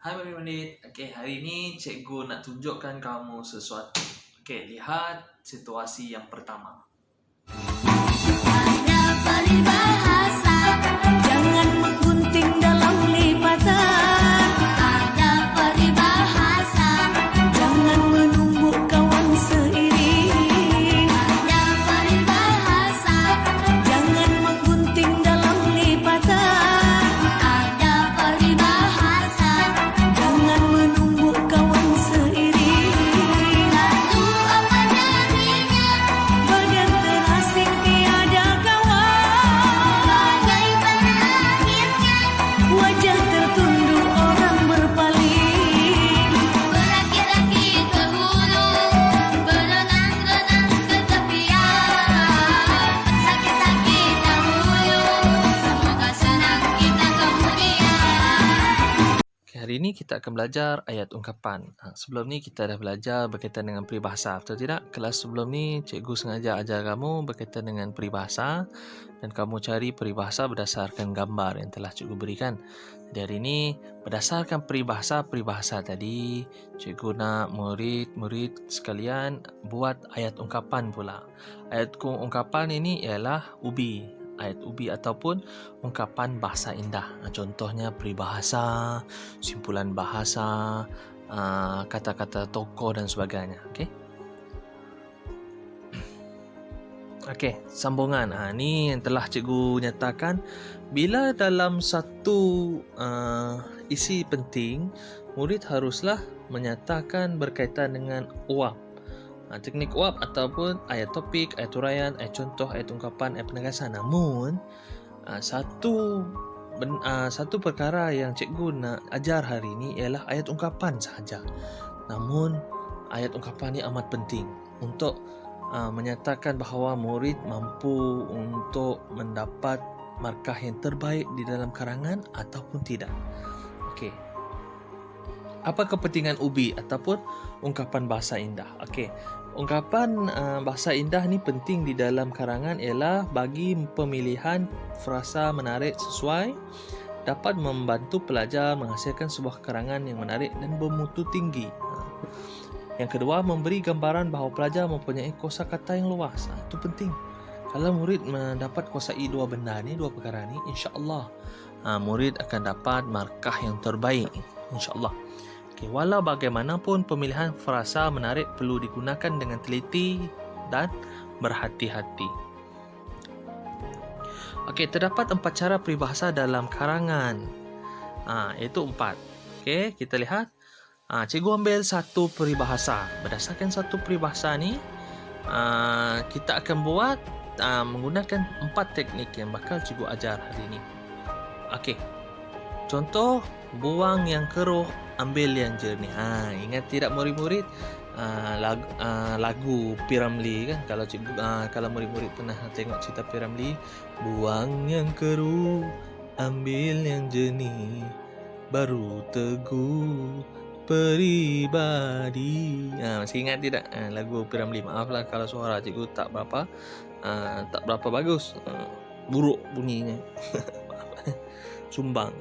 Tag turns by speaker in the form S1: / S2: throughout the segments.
S1: Hai murid-murid, hari ini cikgu nak tunjukkan kamu sesuatu. Lihat situasi yang pertama.
S2: Ada peribahasa, jangan menggunting dalam lipatan. Ada peribahasa, jangan menumbuk kawan seiring. Ada peribahasa, jangan menggunting dalam lipatan. Ada peribahasa, jangan menumbuk kawan seiring. Lalu apa jadinya? Bergantung asing tiada kawan. Bagaimana akhirnya? Wajah tertunduk orang berpaling. Beraki-raki ke hulu, berenang-renang ke tepian. Sakit-sakit dahulu, semoga senang kita kemudian.
S1: Hari ini kita akan belajar ayat ungkapan. Sebelum ni kita dah belajar berkaitan dengan peribahasa, betul tidak? Kelas sebelum ni cikgu sengaja ajar kamu berkaitan dengan peribahasa dan kamu cari peribahasa berdasarkan gambar yang telah cikgu berikan. Jadi hari ini berdasarkan peribahasa tadi, cikgu nak murid-murid sekalian buat ayat ungkapan pula. Ayat ungkapan ini ialah ubi. Ayat ubi ataupun ungkapan bahasa indah. Contohnya peribahasa, simpulan bahasa, kata-kata tokoh dan sebagainya. Okey, sambungan. Ni yang telah cikgu nyatakan. Bila dalam satu isi penting, murid haruslah menyatakan berkaitan dengan uap. Teknik uap ataupun ayat topik, ayat huraian, ayat contoh, ayat ungkapan, ayat penegasan. Namun satu perkara yang cikgu nak ajar hari ini ialah ayat ungkapan sahaja. Namun ayat ungkapan ini amat penting untuk menyatakan bahawa murid mampu untuk mendapat markah yang terbaik di dalam karangan ataupun tidak. Okey. Apa kepentingan ubi ataupun ungkapan bahasa indah? Ungkapan bahasa indah ni penting di dalam karangan ialah bagi pemilihan frasa menarik sesuai, dapat membantu pelajar menghasilkan sebuah karangan yang menarik dan bermutu tinggi. Yang kedua, memberi gambaran bahawa pelajar mempunyai kosakata yang luas. Itu penting. Kalau murid mendapat kuasai dua perkara ni, insya-Allah murid akan dapat markah yang terbaik, insya-Allah. Walau bagaimanapun, pemilihan frasa menarik perlu digunakan dengan teliti dan berhati-hati. Terdapat 4 cara peribahasa dalam karangan. Iaitu 4. Kita lihat. Cikgu ambil satu peribahasa. Berdasarkan satu peribahasa ni, kita akan buat menggunakan 4 teknik yang bakal cikgu ajar hari ini. Contoh, buang yang keruh, ambil yang jernih. Ingat tidak murid-murid lagu P.Ramlee kan? Kalau murid-murid pernah tengok cerita P.Ramlee, buang yang keruh, ambil yang jernih, baru teguh peribadi. Masih ingat tidak lagu P.Ramlee? Maaflah kalau suara cikgu tak berapa bagus, buruk bunyinya. Sumbang.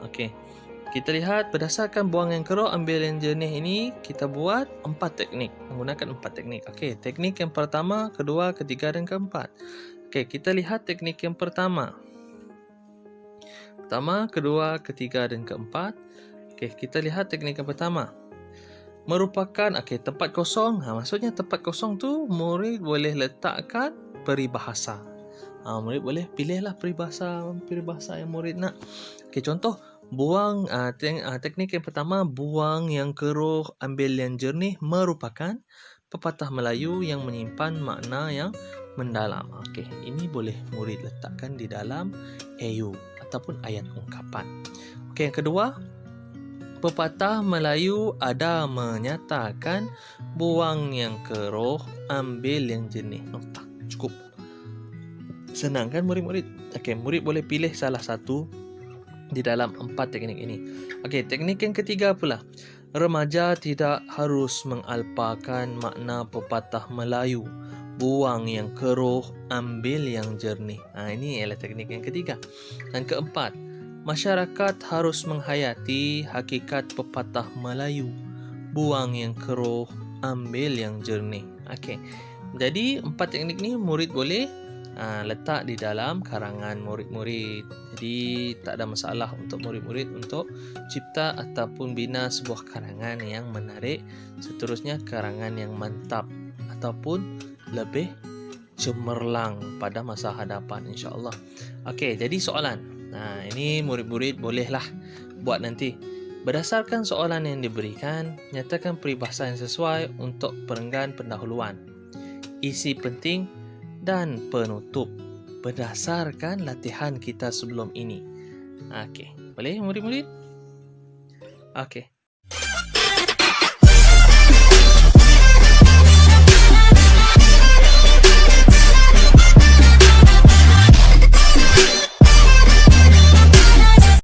S1: Kita lihat berdasarkan buang yang keruh, ambil yang jernih ini, kita buat 4 teknik. Menggunakan 4 teknik. Teknik yang pertama, kedua, ketiga dan keempat. Kita lihat teknik yang pertama. Pertama, kedua, ketiga dan keempat. Kita lihat teknik yang pertama. Merupakan tempat kosong. Maksudnya tempat kosong tu murid boleh letakkan peribahasa. Murid boleh pilihlah peribahasa yang murid nak. Contoh, buang teknik yang pertama, buang yang keruh, ambil yang jernih, merupakan pepatah Melayu yang menyimpan makna yang mendalam. Ini boleh murid letakkan di dalam AU ataupun ayat ungkapan. Yang kedua, pepatah Melayu ada menyatakan buang yang keruh, ambil yang jernih. Cukup. Senang kan murid-murid? Murid boleh pilih salah satu di dalam 4 teknik ini. Teknik yang ketiga pula. Remaja tidak harus mengalpakan makna pepatah Melayu. Buang yang keruh, ambil yang jernih. Ini ialah teknik yang ketiga. Dan keempat, Masyarakat harus menghayati hakikat pepatah Melayu, buang yang keruh, ambil yang jernih. Okey. Jadi 4 teknik ni murid boleh letak di dalam karangan murid-murid. Jadi tak ada masalah untuk murid-murid untuk cipta ataupun bina sebuah karangan yang menarik, seterusnya karangan yang mantap ataupun lebih cemerlang pada masa hadapan, insya-Allah. Okey, jadi soalan. Ini murid-murid bolehlah buat nanti. Berdasarkan soalan yang diberikan, nyatakan peribahasa yang sesuai untuk perenggan pendahuluan, isi penting dan penutup berdasarkan latihan kita sebelum ini. Okey, boleh murid-murid? Okey.